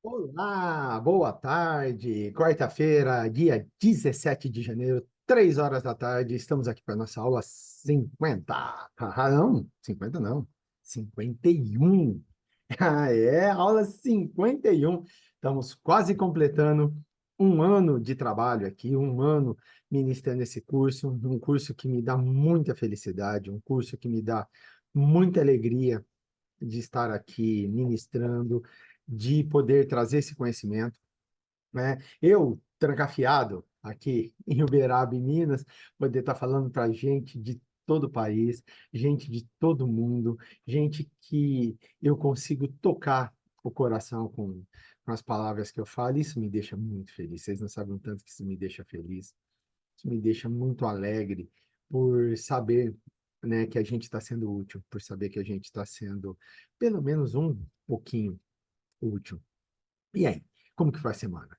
Olá, boa tarde. Quarta-feira, dia 17 de janeiro, 3 horas da tarde. Estamos aqui para a nossa aula 50. Ah, não, 50 não, 51. Ah, é, aula 51. Estamos quase completando um ano de trabalho aqui, um ano ministrando esse curso, um curso que me dá muita felicidade, um curso que me dá muita alegria de estar aqui ministrando, de poder trazer esse conhecimento, né? Eu, trancafiado aqui em Uberaba, em Minas, poder estar falando para gente de todo o país, gente de todo mundo, gente que eu consigo tocar o coração com as palavras que eu falo, isso me deixa muito feliz. Vocês não sabem o tanto que isso me deixa feliz. Isso me deixa muito alegre por saber, né, que a gente está sendo útil, por saber que a gente está sendo pelo menos um pouquinho útil. E aí, como que foi a semana?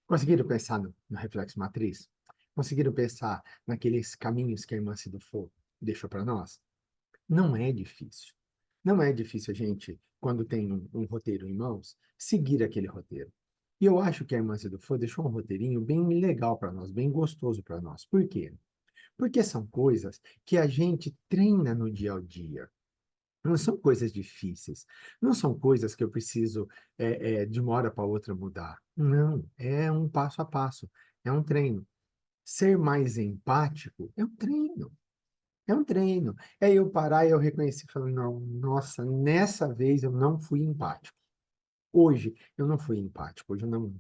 Conseguiram pensar no reflexo matriz? Conseguiram pensar naqueles caminhos que a irmã Cidufo deixou para nós? Não é difícil. Não é difícil a gente, quando tem um roteiro em mãos, seguir aquele roteiro. E eu acho que a irmã Cidufo deixou um roteirinho bem legal para nós, bem gostoso para nós. Por quê? Porque são coisas que a gente treina no dia a dia. Não são coisas difíceis. Não são coisas que eu preciso, de uma hora para outra mudar. Não, é um passo a passo. É um treino. Ser mais empático é um treino. É um treino. É eu parar e eu reconhecer, falando, não, nossa, nessa vez eu não fui empático. Hoje eu não fui empático. Hoje eu não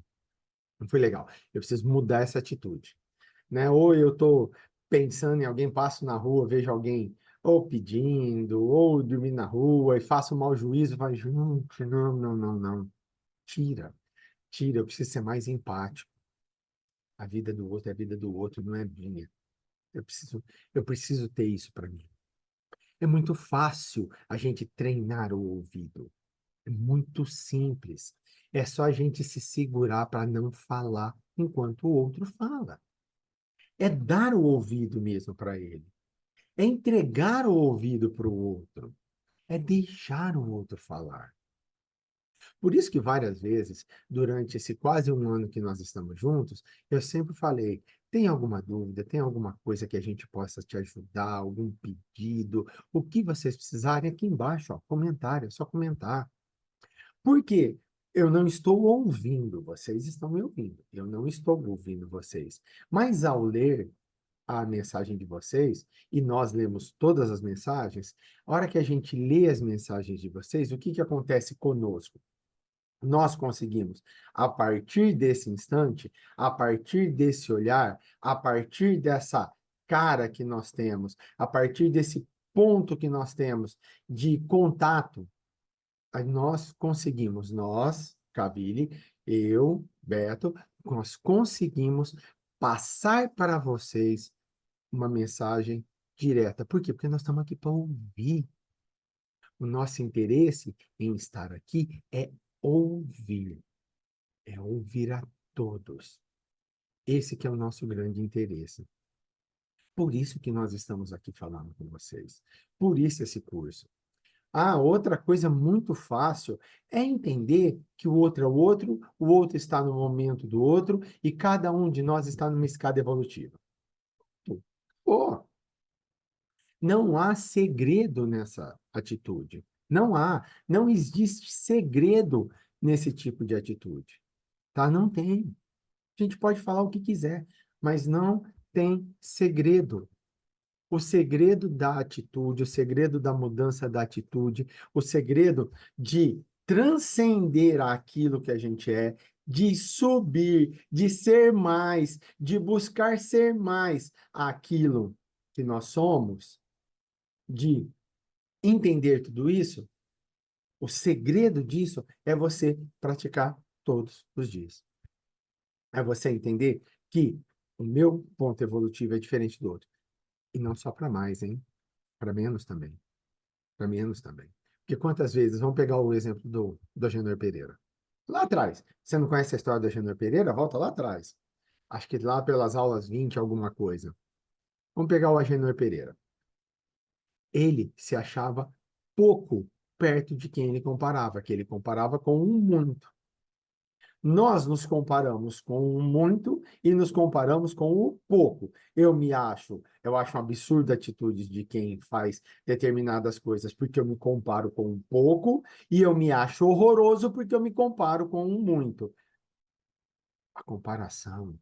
fui legal. Eu preciso mudar essa atitude, né? Ou eu estou pensando em alguém, passo na rua, vejo alguém ou pedindo, ou dormindo na rua, e faço um mau juízo, vai, gente, não, não, não, não. Tira, tira, eu preciso ser mais empático. A vida do outro é a vida do outro, não é minha. Eu preciso, eu preciso ter isso para mim. É muito fácil a gente treinar o ouvido. É muito simples. É só a gente se segurar para não falar enquanto o outro fala. É dar o ouvido mesmo para ele. É entregar o ouvido para o outro, é deixar o outro falar. Por isso que várias vezes, durante esse quase um ano que nós estamos juntos, eu sempre falei, tem alguma dúvida, tem alguma coisa que a gente possa te ajudar, algum pedido, o que vocês precisarem aqui embaixo, ó, comentário, é só comentar. Por quê? Eu não estou ouvindo, vocês estão me ouvindo. Eu não estou ouvindo vocês. Mas ao ler a mensagem de vocês, e nós lemos todas as mensagens, a hora que a gente lê as mensagens de vocês, o que que acontece conosco? Nós conseguimos, a partir desse instante, a partir desse olhar, a partir dessa cara que nós temos, a partir desse ponto que nós temos de contato, aí nós conseguimos, nós, Cavili, eu, Beto, nós conseguimos passar para vocês uma mensagem direta. Por quê? Porque nós estamos aqui para ouvir. O nosso interesse em estar aqui é ouvir a todos. Esse que é o nosso grande interesse. Por isso que nós estamos aqui falando com vocês. Por isso esse curso. Ah, outra coisa muito fácil é entender que o outro está no momento do outro e cada um de nós está numa escada evolutiva. Pô, não há segredo nessa atitude. Não há. Não existe segredo nesse tipo de atitude. Tá? Não tem. A gente pode falar o que quiser, mas não tem segredo. O segredo da atitude, o segredo da mudança da atitude, o segredo de transcender aquilo que a gente é, de subir, de ser mais, de buscar ser mais aquilo que nós somos, de entender tudo isso, o segredo disso é você praticar todos os dias. É você entender que o meu ponto evolutivo é diferente do outro. E não só para mais, hein? Para menos também. Para menos também. Porque quantas vezes, vamos pegar o exemplo do Agenor Pereira. Lá atrás, você não conhece a história do Agenor Pereira? Volta lá atrás. Acho que lá pelas aulas 20 alguma coisa. Vamos pegar o Agenor Pereira. Ele se achava pouco perto de quem ele comparava, que ele comparava com um muito. Nós nos comparamos com o muito e nos comparamos com o pouco. Eu acho um absurdo atitudes de quem faz determinadas coisas porque eu me comparo com um pouco e eu me acho horroroso porque eu me comparo com um muito. A comparação,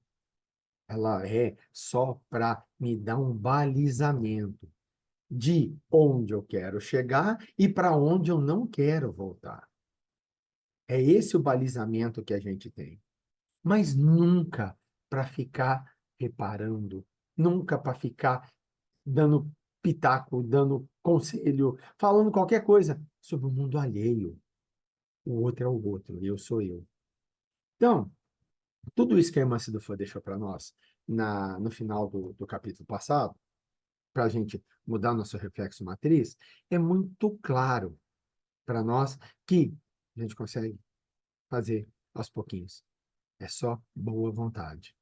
ela é só para me dar um balizamento de onde eu quero chegar e para onde eu não quero voltar. É esse o balizamento que a gente tem. Mas nunca para ficar reparando, nunca para ficar dando pitaco, dando conselho, falando qualquer coisa sobre o mundo alheio. O outro é o outro, eu sou eu. Então, tudo isso que a irmã Sidufã deixou para nós no final do capítulo passado, para a gente mudar nosso reflexo matriz, é muito claro para nós que a gente consegue fazer aos pouquinhos. É só boa vontade.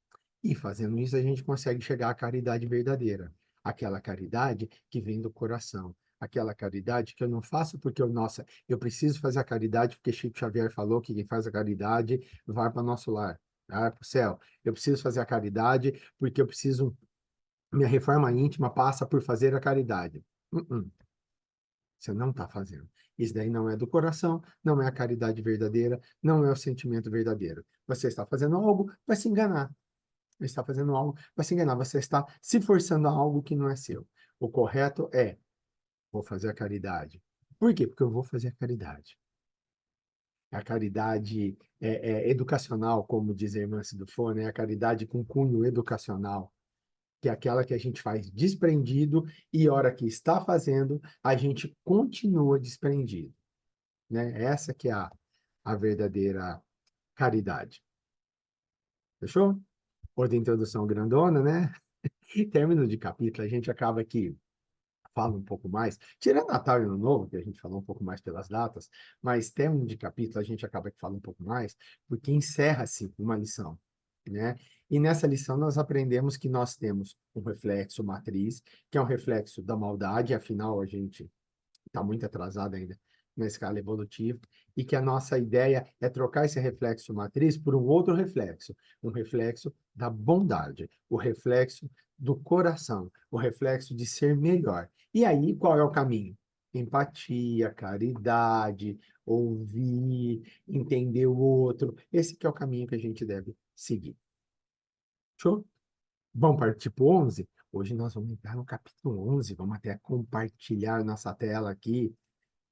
E fazendo isso, a gente consegue chegar à caridade verdadeira. Aquela caridade que vem do coração. Aquela caridade que eu não faço porque, nossa, eu preciso fazer a caridade porque Chico Xavier falou que quem faz a caridade vai para o nosso lar, vai para o céu. Eu preciso fazer a caridade porque eu preciso, minha reforma íntima passa por fazer a caridade. Você não está fazendo. Isso daí não é do coração, não é a caridade verdadeira, não é o sentimento verdadeiro. Você está fazendo algo para se enganar. Você está fazendo algo para se enganar. Você está se forçando a algo que não é seu. O correto é, vou fazer a caridade. Por quê? Porque eu vou fazer a caridade. A caridade educacional, como diz a irmã Sidufone, é a caridade com cunho educacional, que é aquela que a gente faz desprendido e, hora que está fazendo, a gente continua desprendido, né? Essa que é a verdadeira caridade. Fechou? Por de introdução grandona, né? Término de capítulo, a gente acaba que fala um pouco mais, tirando Natal e Ano Novo, que a gente falou um pouco mais pelas datas, mas término de capítulo a gente acaba que fala um pouco mais, porque encerra-se uma lição, né? E nessa lição nós aprendemos que nós temos um reflexo matriz, que é um reflexo da maldade, afinal a gente está muito atrasado ainda na escala evolutiva, e que a nossa ideia é trocar esse reflexo matriz por um outro reflexo, um reflexo da bondade, o reflexo do coração, o reflexo de ser melhor. E aí, qual é o caminho? Empatia, caridade, ouvir, entender o outro. Esse que é o caminho que a gente deve seguir. Show? Vamos para o tipo 11? Hoje nós vamos entrar no capítulo 11, vamos até compartilhar nossa tela aqui,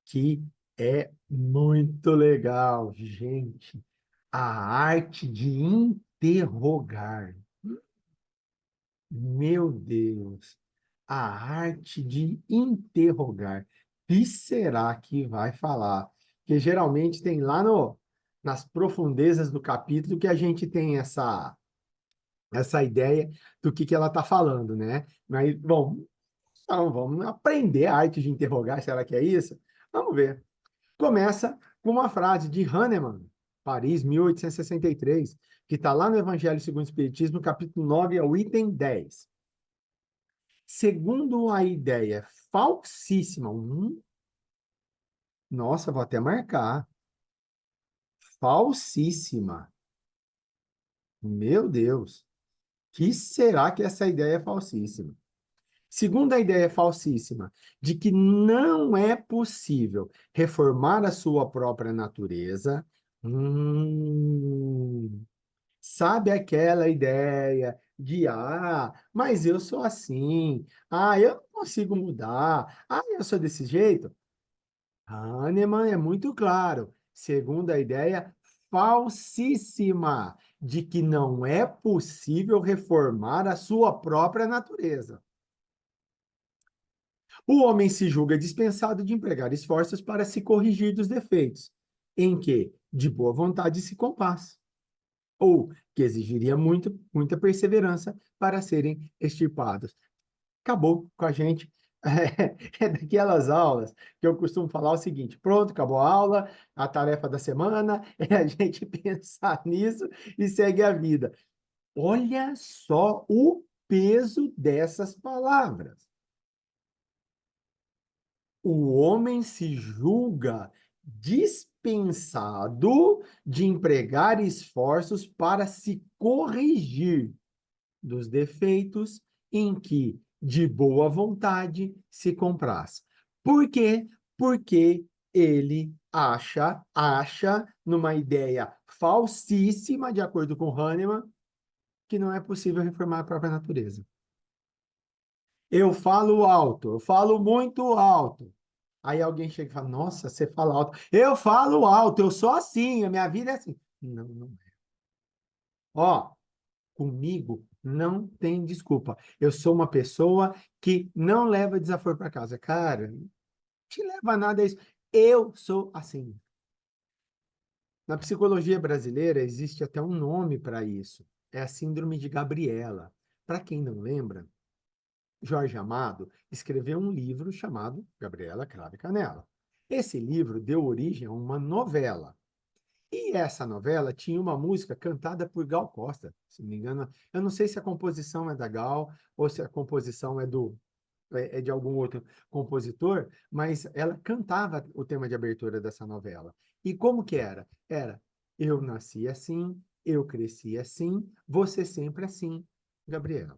que é muito legal, gente. A arte de interrogar. Meu Deus, a arte de interrogar. Que será que vai falar? Que geralmente tem lá no, nas profundezas do capítulo que a gente tem essa ideia do que ela está falando, né? Mas, bom, então, vamos aprender a arte de interrogar, será que é isso? Vamos ver. Começa com uma frase de Hahnemann, Paris, 1863, que está lá no Evangelho segundo o Espiritismo, capítulo 9, ao item 10. Segundo a ideia falsíssima, nossa, vou até marcar, falsíssima, meu Deus, que será que essa ideia é falsíssima? Segundo a ideia falsíssima de que não é possível reformar a sua própria natureza, sabe aquela ideia de, mas eu sou assim, eu não consigo mudar, eu sou desse jeito? Hahnemann é muito claro, segundo a ideia falsíssima de que não é possível reformar a sua própria natureza. O homem se julga dispensado de empregar esforços para se corrigir dos defeitos, em que, de boa vontade, se compaz, ou que exigiria muita perseverança para serem extirpados. Acabou com a gente. É daquelas aulas que eu costumo falar o seguinte: pronto, acabou a aula, a tarefa da semana é a gente pensar nisso e segue a vida. Olha só o peso dessas palavras. O homem se julga dispensado de empregar esforços para se corrigir dos defeitos em que, de boa vontade, se compraz. Por quê? Porque ele acha numa ideia falsíssima, de acordo com Hahnemann, que não é possível reformar a própria natureza. Eu falo alto, eu falo muito alto. Aí alguém chega e fala, nossa, você fala alto. Eu falo alto, eu sou assim, a minha vida é assim. Não, não é. Ó, comigo não tem desculpa. Eu sou uma pessoa que não leva desaforo para casa. Cara, não te leva a nada isso. Eu sou assim. Na psicologia brasileira existe até um nome para isso. É a síndrome de Gabriela. Para quem não lembra, Jorge Amado escreveu um livro chamado Gabriela Cravo e Canela. Esse livro deu origem a uma novela. E essa novela tinha uma música cantada por Gal Costa, se não me engano. Eu não sei se a composição é da Gal ou se a composição é de algum outro compositor, mas ela cantava o tema de abertura dessa novela. E como que era? Era: eu nasci assim, eu cresci assim, você sempre assim, Gabriela.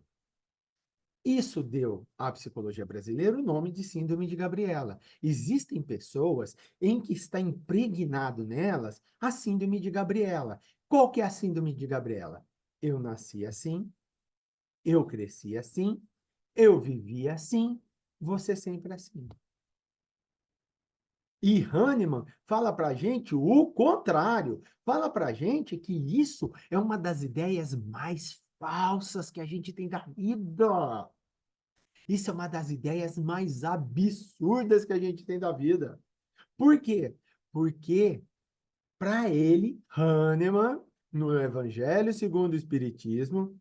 Isso deu à psicologia brasileira o nome de síndrome de Gabriela. Existem pessoas em que está impregnado nelas a síndrome de Gabriela. Qual que é a síndrome de Gabriela? Eu nasci assim, eu cresci assim, eu vivi assim, você sempre assim. E Hahnemann fala para a gente o contrário. Fala para a gente que isso é uma das ideias mais falsas que a gente tem da vida. Isso é uma das ideias mais absurdas que a gente tem da vida. Por quê? Porque, para ele, Hahnemann, no Evangelho segundo o Espiritismo,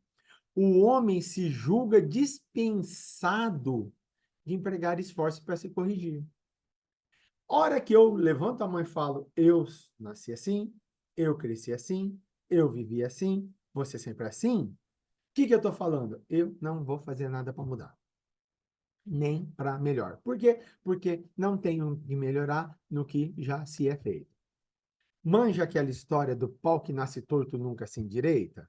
o homem se julga dispensado de empregar esforços para se corrigir. Hora que eu levanto a mão e falo, eu nasci assim, eu cresci assim, eu vivi assim, você sempre é assim, o que eu estou falando? Eu não vou fazer nada para mudar. Nem para melhor. Por quê? Porque não tenho de melhorar no que já se é feito. Manja aquela história do pau que nasce torto nunca se endireita?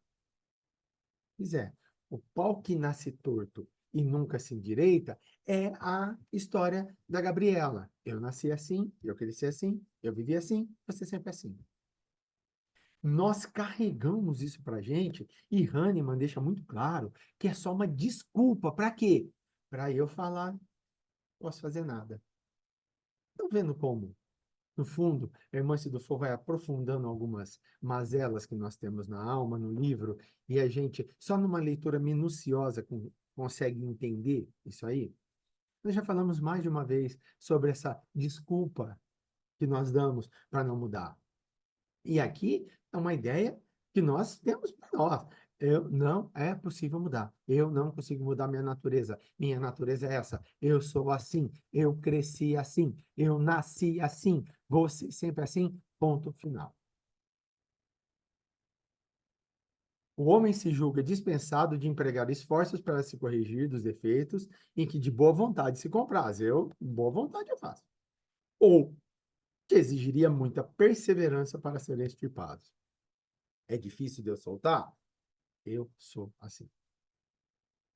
Pois é, o pau que nasce torto e nunca se endireita é a história da Gabriela. Eu nasci assim, eu cresci assim, eu vivi assim, você sempre assim. Nós carregamos isso para a gente e Hahnemann deixa muito claro que é só uma desculpa. Para quê? Para eu falar, não posso fazer nada. Estão vendo como? No fundo, a irmã Sidufo vai aprofundando algumas mazelas que nós temos na alma, no livro, e a gente, só numa leitura minuciosa, consegue entender isso aí. Nós já falamos mais de uma vez sobre essa desculpa que nós damos para não mudar. E aqui é uma ideia que nós temos para nós. Eu não é possível mudar. Eu não consigo mudar minha natureza. Minha natureza é essa. Eu sou assim. Eu cresci assim. Eu nasci assim. Vou ser sempre assim. Ponto final. O homem se julga dispensado de empregar esforços para se corrigir dos defeitos em que de boa vontade se compraz. Eu, boa vontade, eu faço. Ou que exigiria muita perseverança para serem extirpados. É difícil de eu soltar? Eu sou assim.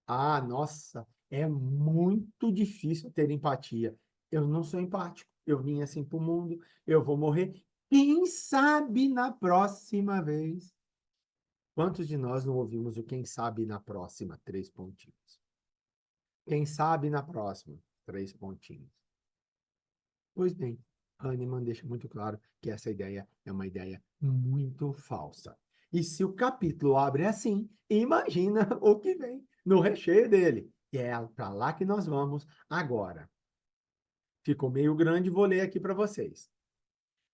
Ah, nossa, é muito difícil ter empatia. Eu não sou empático. Eu vim assim para o mundo, eu vou morrer. Quem sabe na próxima vez? Quantos de nós não ouvimos o quem sabe na próxima? Três pontinhos. Quem sabe na próxima? Três pontinhos. Pois bem, Hahnemann deixa muito claro que essa ideia é uma ideia muito falsa. E se o capítulo abre assim, imagina o que vem no recheio dele. E é para lá que nós vamos agora. Ficou meio grande, vou ler aqui para vocês.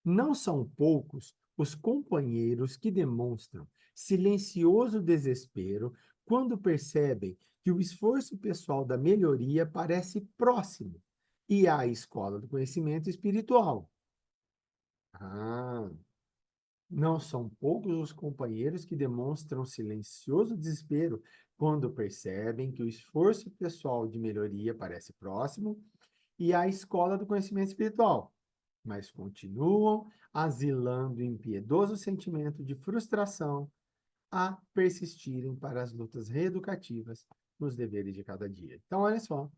Não são poucos os companheiros que demonstram silencioso desespero quando percebem que o esforço pessoal da melhoria parece próximo e à escola do conhecimento espiritual. Ah, não são poucos os companheiros que demonstram silencioso desespero quando percebem que o esforço pessoal de melhoria parece próximo e à escola do conhecimento espiritual. mas continuam asilando o impiedoso sentimento de frustração a persistirem para as lutas reeducativas nos deveres de cada dia. Então, olha só,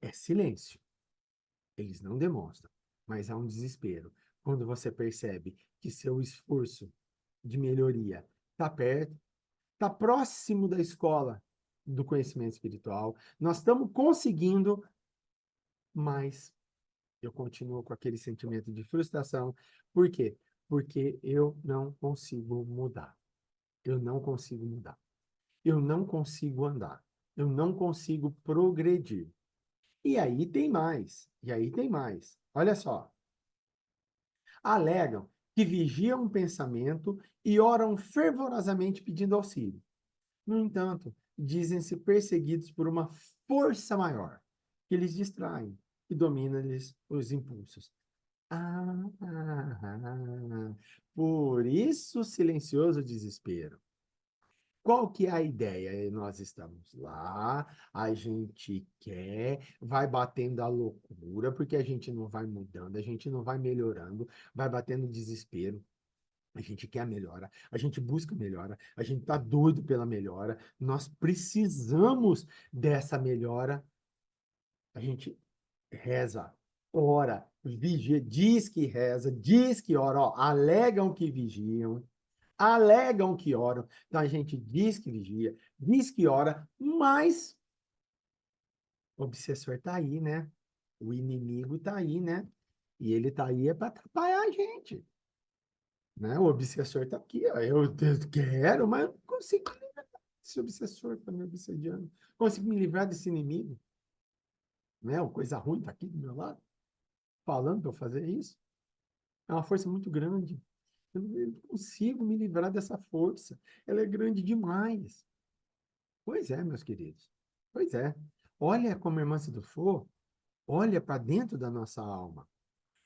é silêncio. Eles não demonstram, mas há um desespero. Quando você percebe que seu esforço de melhoria está perto, está próximo da escola do conhecimento espiritual, nós estamos conseguindo, mas eu continuo com aquele sentimento de frustração. Por quê? Porque eu não consigo mudar. Eu não consigo mudar. Eu não consigo andar. Eu não consigo progredir. E aí tem mais. E aí tem mais. Olha só. Alegam que vigiam um pensamento e oram fervorosamente pedindo auxílio. No entanto, dizem-se perseguidos por uma força maior, que lhes distrai e domina-lhes os impulsos. Por isso o silencioso desespero. Qual que é a ideia? Nós estamos lá, a gente quer, vai batendo a loucura, porque a gente não vai mudando, a gente não vai melhorando, vai batendo desespero. A gente quer a melhora, a gente busca a melhora, a gente está doido pela melhora, nós precisamos dessa melhora. A gente reza, ora, vigia, diz que reza, diz que ora, ó, alegam que vigiam, alegam que oram. Então a gente diz que vigia, diz que ora, mas o obsessor está aí, né? O inimigo está aí, né? E ele está aí é para atrapalhar a gente, né? O obsessor está aqui, ó. Eu quero, mas eu não consigo me livrar desse obsessor que está me obsediando. Consigo me livrar desse inimigo, né? Uma coisa ruim está aqui do meu lado, falando para eu fazer isso. É uma força muito grande. Eu não consigo me livrar dessa força. Ela é grande demais. Pois é, meus queridos. Pois é. Olha como a irmã Sidufo, olha para dentro da nossa alma.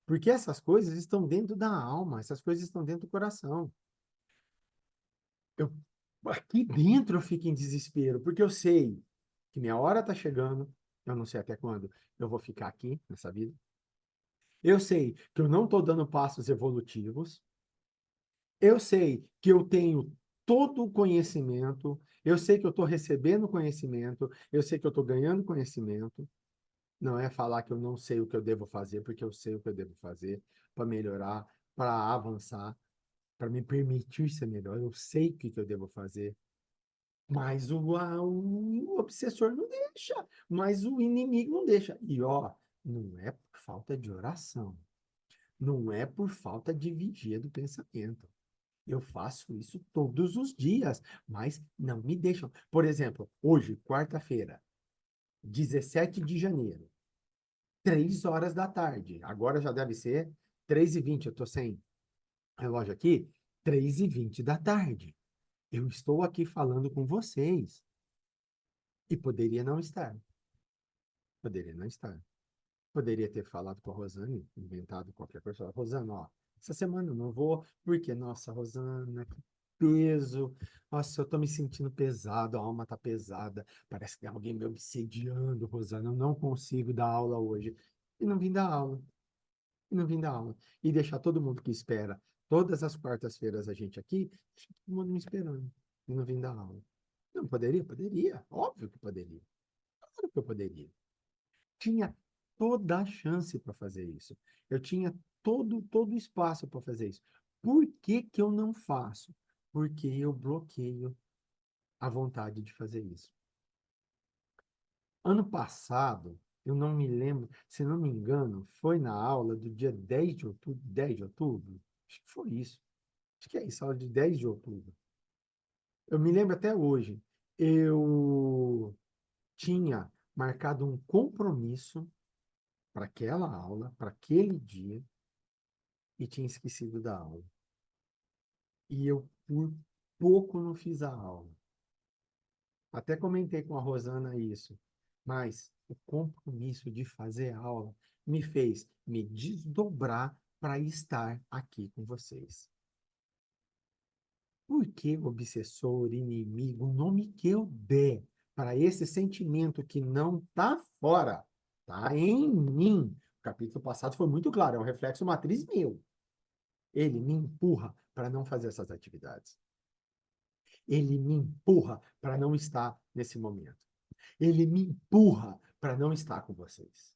Porque essas coisas estão dentro da alma, essas coisas estão dentro do coração. Eu, aqui dentro eu fico em desespero, porque eu sei que minha hora está chegando, eu não sei até quando eu vou ficar aqui nessa vida. Eu sei que eu não estou dando passos evolutivos. Eu sei que eu tenho todo o conhecimento, eu sei que eu estou recebendo conhecimento, eu sei que eu estou ganhando conhecimento. Não é falar que eu não sei o que eu devo fazer, porque eu sei o que eu devo fazer para melhorar, para avançar, para me permitir ser melhor. Eu sei o que eu devo fazer. Mas o obsessor não deixa, mas o inimigo não deixa. E ó, não é por falta de oração, não é por falta de vigia do pensamento. Eu faço isso todos os dias, mas não me deixam. Por exemplo, hoje, quarta-feira, 17 de janeiro, 3 horas da tarde. Agora já deve ser 3h20. Eu estou sem relógio aqui. 3h20 da tarde. Eu estou aqui falando com vocês. E poderia não estar. Poderia não estar. Poderia ter falado com a Rosane, inventado qualquer coisa. Rosana, ó, essa semana eu não vou, porque, nossa, Rosana, que peso. Nossa, eu tô me sentindo pesado, a alma tá pesada. Parece que tem alguém me obsediando, Rosana. Eu não consigo dar aula hoje. E não vim dar aula. E não vim dar aula. E deixar todo mundo que espera todas as quartas-feiras a gente aqui, deixar todo mundo me esperando. E não vim dar aula. Não poderia? Poderia. Óbvio que poderia. Claro que eu poderia. Tinha toda a chance para fazer isso. Eu tinha todo o espaço para fazer isso. Por que que eu não faço? Porque eu bloqueio a vontade de fazer isso. Ano passado, eu não me lembro, se não me engano, foi na aula do dia 10 de outubro, 10 de outubro? Acho que foi isso. Acho que é isso, a aula de 10 de outubro. Eu me lembro até hoje. Eu tinha marcado um compromisso para aquela aula, para aquele dia, e tinha esquecido da aula. E eu, por pouco, não fiz a aula. Até comentei com a Rosana isso, mas o compromisso de fazer a aula me fez me desdobrar para estar aqui com vocês. Por que obsessor, inimigo, o nome que eu der para esse sentimento que não está fora, está em mim? O capítulo passado foi muito claro, é um reflexo matriz meu. Ele me empurra para não fazer essas atividades. Ele me empurra para não estar nesse momento. Ele me empurra para não estar com vocês.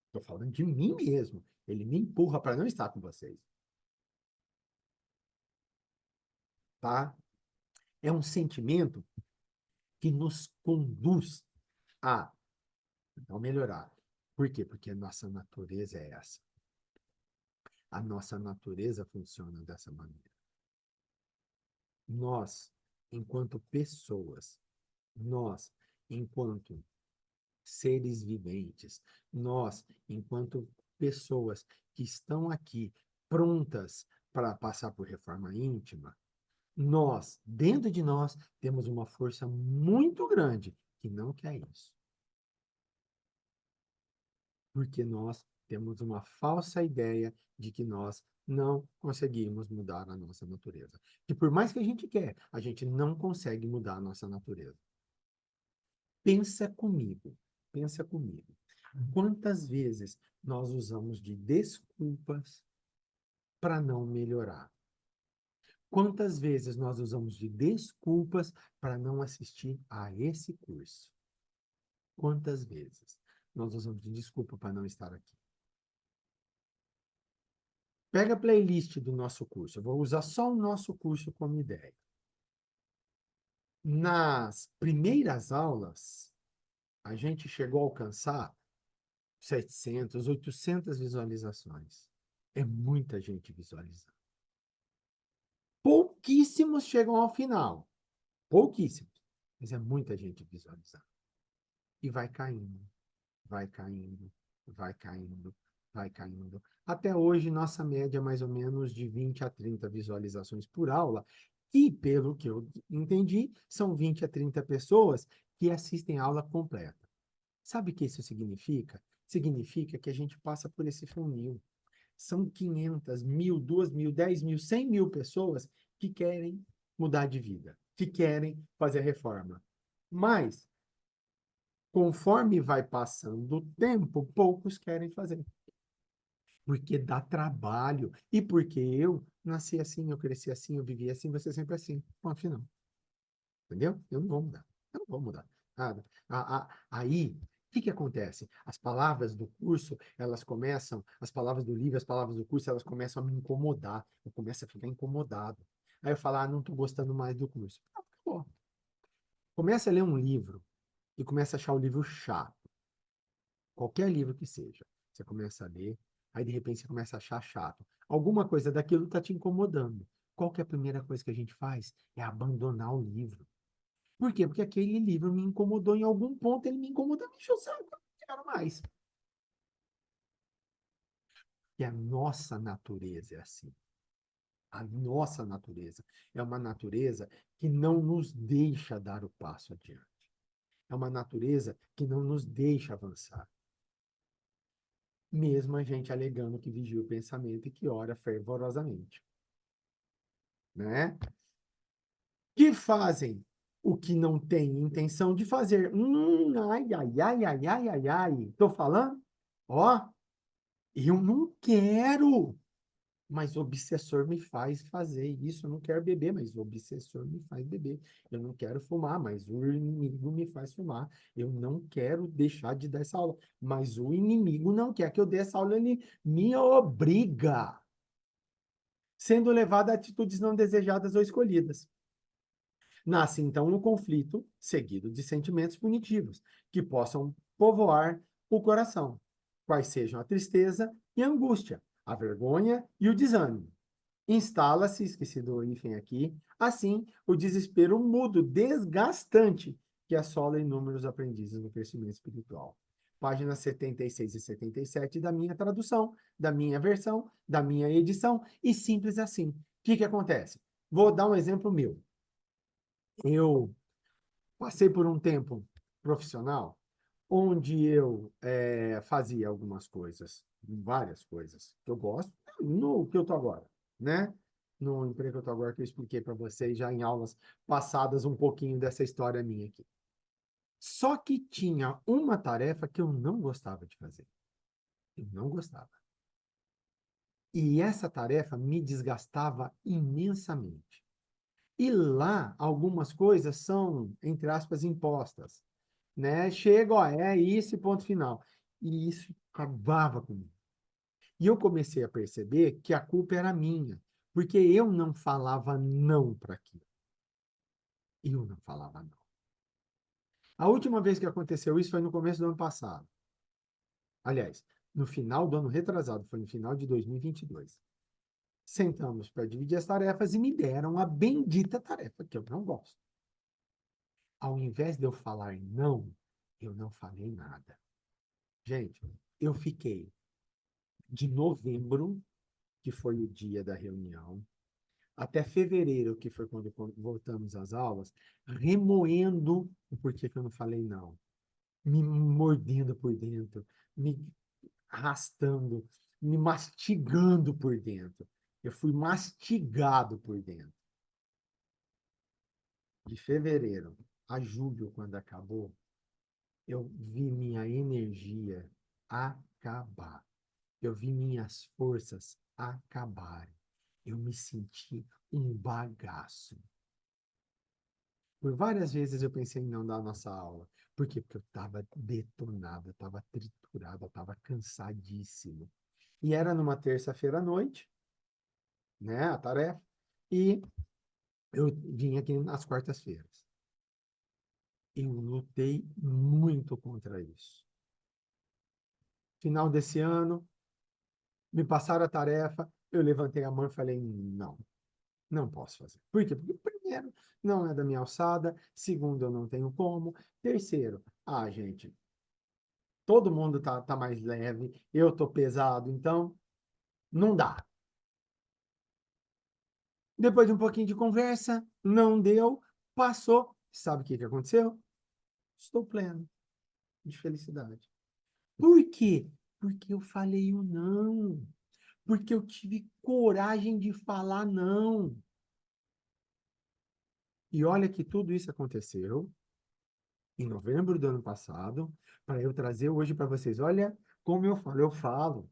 Estou falando de mim mesmo. Ele me empurra para não estar com vocês. Tá? É um sentimento que nos conduz a não melhorar. Por quê? Porque a nossa natureza é essa. A nossa natureza funciona dessa maneira. Nós, enquanto pessoas, nós, enquanto seres viventes, nós, enquanto pessoas que estão aqui prontas para passar por reforma íntima, nós, dentro de nós, temos uma força muito grande que não quer isso. Porque nós temos uma falsa ideia de que nós não conseguimos mudar a nossa natureza. Que por mais que a gente quer, a gente não consegue mudar a nossa natureza. Pensa comigo, pensa comigo. Quantas vezes nós usamos de desculpas para não melhorar? Quantas vezes nós usamos de desculpas para não assistir a esse curso? Quantas vezes nós usamos de desculpa para não estar aqui? Pega a playlist do nosso curso. Eu vou usar só o nosso curso como ideia. Nas primeiras aulas, a gente chegou a alcançar 700, 800 visualizações. É muita gente visualizando. Pouquíssimos chegam ao final. Pouquíssimos. Mas é muita gente visualizando. E vai caindo, vai caindo, vai caindo, vai caindo. Até hoje, nossa média é mais ou menos de 20 a 30 visualizações por aula, e, pelo que eu entendi, são 20 a 30 pessoas que assistem a aula completa. Sabe o que isso significa? Significa que a gente passa por esse funil. São 500, 1.000, 2.000, 10.000, 100.000 pessoas que querem mudar de vida, que querem fazer a reforma. Mas, conforme vai passando o tempo, poucos querem fazer. Porque dá trabalho. E porque eu nasci assim, eu cresci assim, eu vivi assim, você sempre assim. Bom, afinal. Entendeu? Eu não vou mudar. Eu não vou mudar. Nada. Aí, o que que acontece? As palavras do curso, elas começam, as palavras do livro, as palavras do curso, elas começam a me incomodar. Eu começo a ficar incomodado. Aí eu falo, não estou gostando mais do curso. Acabou. Começa a ler um livro e começa a achar o livro chato. Qualquer livro que seja. Você começa a ler, aí de repente você começa a achar chato. Alguma coisa daquilo está te incomodando. Qual que é a primeira coisa que a gente faz? É abandonar o livro. Por quê? Porque aquele livro me incomodou em algum ponto, ele me incomodou, me encheu o saco, eu não quero mais. E a nossa natureza é assim. A nossa natureza é uma natureza que não nos deixa dar o passo adiante. É uma natureza que não nos deixa avançar. Mesmo a gente alegando que vigia o pensamento e que ora fervorosamente. Né? Que fazem o que não tem intenção de fazer. Ai, ai, ai, ai, ai, ai, ai. Tô falando? Ó, eu não quero, mas o obsessor me faz fazer isso. Eu não quero beber, mas o obsessor me faz beber. Eu não quero fumar, mas o inimigo me faz fumar. Eu não quero deixar de dar essa aula, mas o inimigo não quer que eu dê essa aula, ele me obriga, sendo levado a atitudes não desejadas ou escolhidas. Nasce, então, um conflito seguido de sentimentos punitivos, que possam povoar o coração, quais sejam a tristeza e a angústia, a vergonha e o desânimo. Instala-se, esqueci do hífen aqui, assim, o desespero mudo, desgastante, que assola inúmeros aprendizes no crescimento espiritual. Páginas 76 e 77 da minha tradução, da minha versão, da minha edição, e simples assim. O que que acontece? Vou dar um exemplo meu. Eu passei por um tempo profissional onde eu fazia algumas coisas, várias coisas que eu gosto, no que eu estou agora, né? No emprego que eu estou agora, que eu expliquei para vocês já em aulas passadas um pouquinho dessa história minha aqui. Só que tinha uma tarefa que eu não gostava de fazer. Eu não gostava. E essa tarefa me desgastava imensamente. E lá, algumas coisas são, entre aspas, impostas, né? Chega, ó, é isso e ponto final. E isso acabava comigo. E eu comecei a perceber que a culpa era minha, porque eu não falava não para aquilo. Eu não falava não. A última vez que aconteceu isso foi no começo do ano passado. Aliás, no final do ano retrasado, foi no final de 2022. Sentamos para dividir as tarefas e me deram a bendita tarefa, que eu não gosto. Ao invés de eu falar não, eu não falei nada. Gente, eu fiquei de novembro, que foi o dia da reunião, até fevereiro, que foi quando voltamos às aulas, remoendo o porquê que eu não falei não, me mordendo por dentro, me arrastando, me mastigando por dentro. Eu fui mastigado por dentro. De fevereiro a julho, quando acabou, eu vi minha energia acabar. Eu vi minhas forças acabarem. Eu me senti um bagaço. Por várias vezes eu pensei em não dar a nossa aula. Por quê? Porque eu estava detonado, eu estava triturado, eu estava cansadíssimo. E era numa terça-feira à noite, né, a tarefa, e eu vim aqui nas quartas-feiras. Eu lutei muito contra isso. Final desse ano, me passaram a tarefa, eu levantei a mão e falei, não, não posso fazer. Por quê? Porque, primeiro, não é da minha alçada, segundo, eu não tenho como, terceiro, gente, todo mundo tá mais leve, eu tô pesado, então não dá. Depois de um pouquinho de conversa, não deu, passou. Sabe o que que aconteceu? Estou pleno de felicidade. Por quê? Porque eu falei o não. Porque eu tive coragem de falar não. E olha que tudo isso aconteceu em novembro do ano passado, para eu trazer hoje para vocês. Olha como eu falo.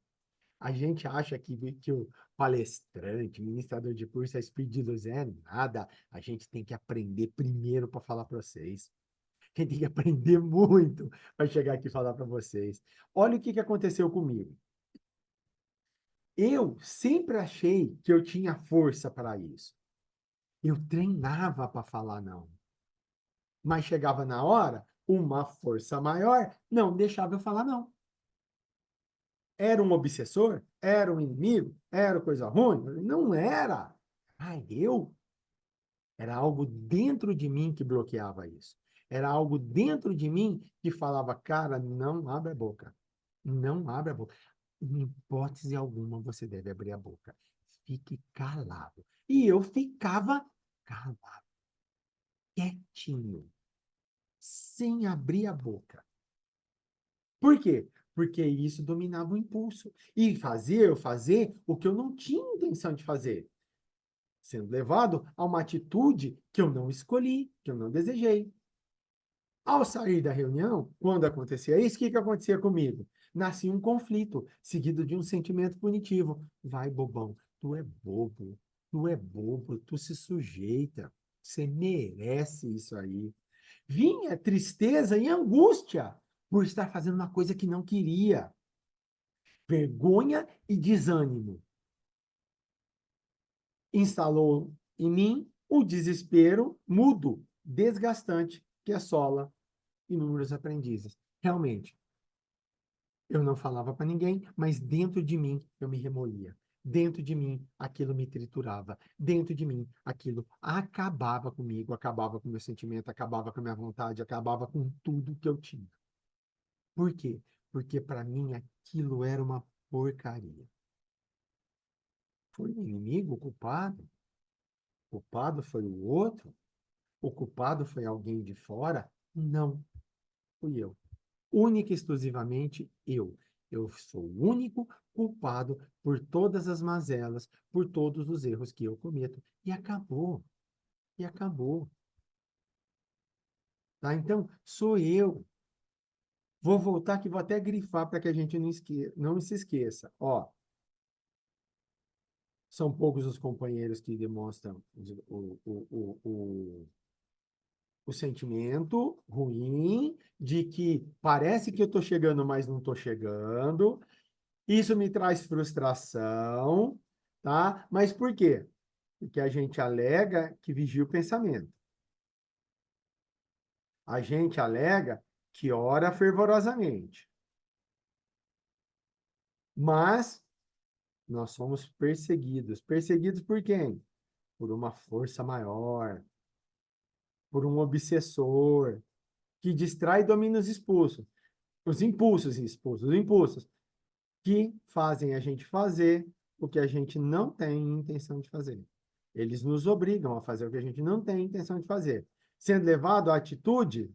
A gente acha que o palestrante, ministrador de curso, é speed de luz. É nada. A gente tem que aprender primeiro para falar para vocês. A gente tem que aprender muito para chegar aqui e falar para vocês. Olha o que aconteceu comigo. Eu sempre achei que eu tinha força para isso. Eu treinava para falar não. Mas chegava na hora, uma força maior não deixava eu falar não. Era um obsessor? Era um inimigo? Era coisa ruim? Não era. Eu? Era algo dentro de mim que bloqueava isso. Era algo dentro de mim que falava, cara, não abre a boca. Não abre a boca. Em hipótese alguma você deve abrir a boca. Fique calado. E eu ficava calado, quietinho, sem abrir a boca. Por quê? Porque isso dominava o impulso. E fazia eu fazer o que eu não tinha intenção de fazer, sendo levado a uma atitude que eu não escolhi, que eu não desejei. Ao sair da reunião, quando acontecia isso, o que acontecia comigo? Nascia um conflito, seguido de um sentimento punitivo. Vai, bobão, tu é bobo, tu se sujeita, você merece isso aí. Vinha tristeza e angústia por estar fazendo uma coisa que não queria. Vergonha e desânimo. Instalou em mim o desespero mudo, desgastante, que assola inúmeros aprendizes. Realmente, eu não falava para ninguém, mas dentro de mim eu me remoía. Dentro de mim aquilo me triturava. Dentro de mim aquilo acabava comigo, acabava com o meu sentimento, acabava com a minha vontade, acabava com tudo que eu tinha. Por quê? Porque para mim aquilo era uma porcaria. Foi o inimigo o culpado? O culpado foi o outro? O culpado foi alguém de fora? Não, fui eu. Única e exclusivamente eu. Eu sou o único culpado por todas as mazelas, por todos os erros que eu cometo. E acabou. E acabou. Tá? Então, sou eu. Vou voltar aqui, vou até grifar para que a gente não se esqueça. Ó, são poucos os companheiros que demonstram o sentimento ruim de que parece que eu estou chegando, mas não estou chegando. Isso me traz frustração, tá? Mas por quê? Porque a gente alega que vigia o pensamento. A gente alega que ora fervorosamente. Mas nós somos perseguidos. Perseguidos por quem? Por uma força maior, por um obsessor, que distrai e domina os expulsos. Os impulsos expulsos, os impulsos que fazem a gente fazer o que a gente não tem intenção de fazer. Eles nos obrigam a fazer o que a gente não tem intenção de fazer, sendo levado à atitude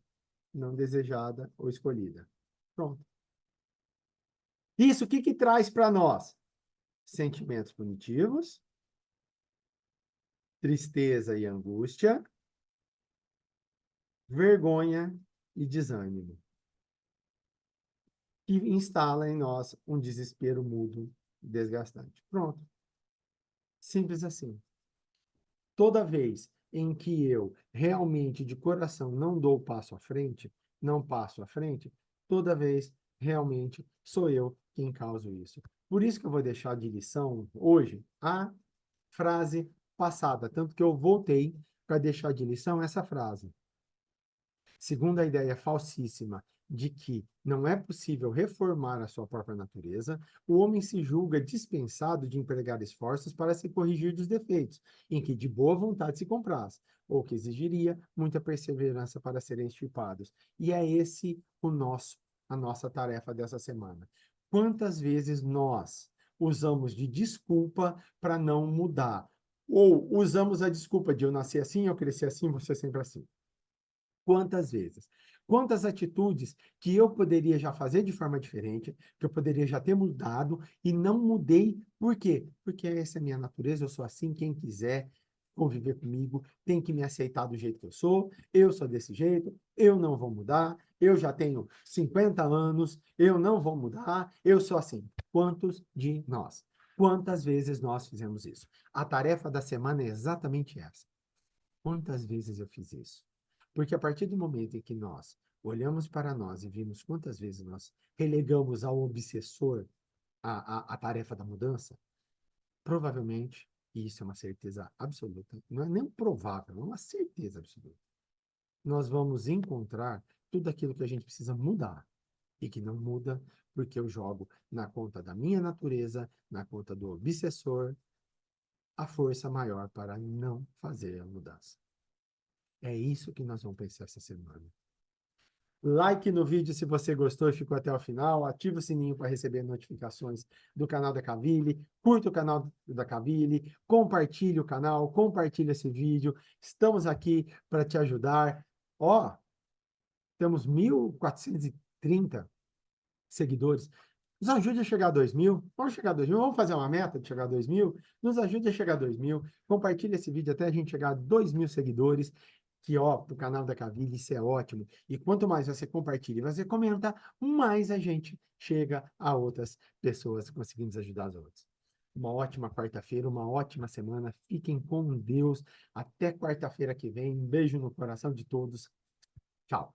não desejada ou escolhida. Pronto. Isso o que que traz para nós? Sentimentos punitivos, tristeza e angústia, vergonha e desânimo, que instala em nós um desespero mudo, desgastante. Pronto. Simples assim. Toda vez em que eu realmente, de coração, não dou o passo à frente, não passo à frente, toda vez, realmente, sou eu quem causa isso. Por isso que eu vou deixar de lição, hoje, a frase passada. Tanto que eu voltei para deixar de lição essa frase. Segundo a ideia falsíssima de que não é possível reformar a sua própria natureza, o homem se julga dispensado de empregar esforços para se corrigir dos defeitos, em que de boa vontade se compraz, ou que exigiria muita perseverança para serem extirpados. E é esse a nossa tarefa dessa semana. Quantas vezes nós usamos de desculpa para não mudar? Ou usamos a desculpa de eu nasci assim, eu cresci assim, você sempre assim. Quantas vezes? Quantas atitudes que eu poderia já fazer de forma diferente, que eu poderia já ter mudado e não mudei. Por quê? Porque essa é a minha natureza, eu sou assim, quem quiser conviver comigo tem que me aceitar do jeito que eu sou desse jeito, eu não vou mudar, eu já tenho 50 anos, eu não vou mudar, eu sou assim. Quantos de nós? Quantas vezes nós fizemos isso? A tarefa da semana é exatamente essa. Quantas vezes eu fiz isso? Porque a partir do momento em que nós olhamos para nós e vimos quantas vezes nós relegamos ao obsessor a tarefa da mudança, provavelmente, e isso é uma certeza absoluta, não é nem provável, é uma certeza absoluta, nós vamos encontrar tudo aquilo que a gente precisa mudar e que não muda porque eu jogo na conta da minha natureza, na conta do obsessor, a força maior para não fazer a mudança. É isso que nós vamos pensar essa semana. Like no vídeo se você gostou e ficou até o final. Ativa o sininho para receber notificações do canal da Cavili. Curta o canal da Cavili. Compartilhe o canal. Compartilhe esse vídeo. Estamos aqui para te ajudar. Ó, temos 1.430 seguidores. Nos ajude a chegar a 2.000. Vamos chegar a 2.000. Vamos fazer uma meta de chegar a 2.000. Nos ajude a chegar a 2.000. Compartilhe esse vídeo até a gente chegar a 2.000 seguidores. Que, ó, para o canal da Cavili, isso é ótimo. E quanto mais você compartilha e você comenta, mais a gente chega a outras pessoas, conseguimos ajudar as outras. Uma ótima quarta-feira, uma ótima semana. Fiquem com Deus. Até quarta-feira que vem. Um beijo no coração de todos. Tchau.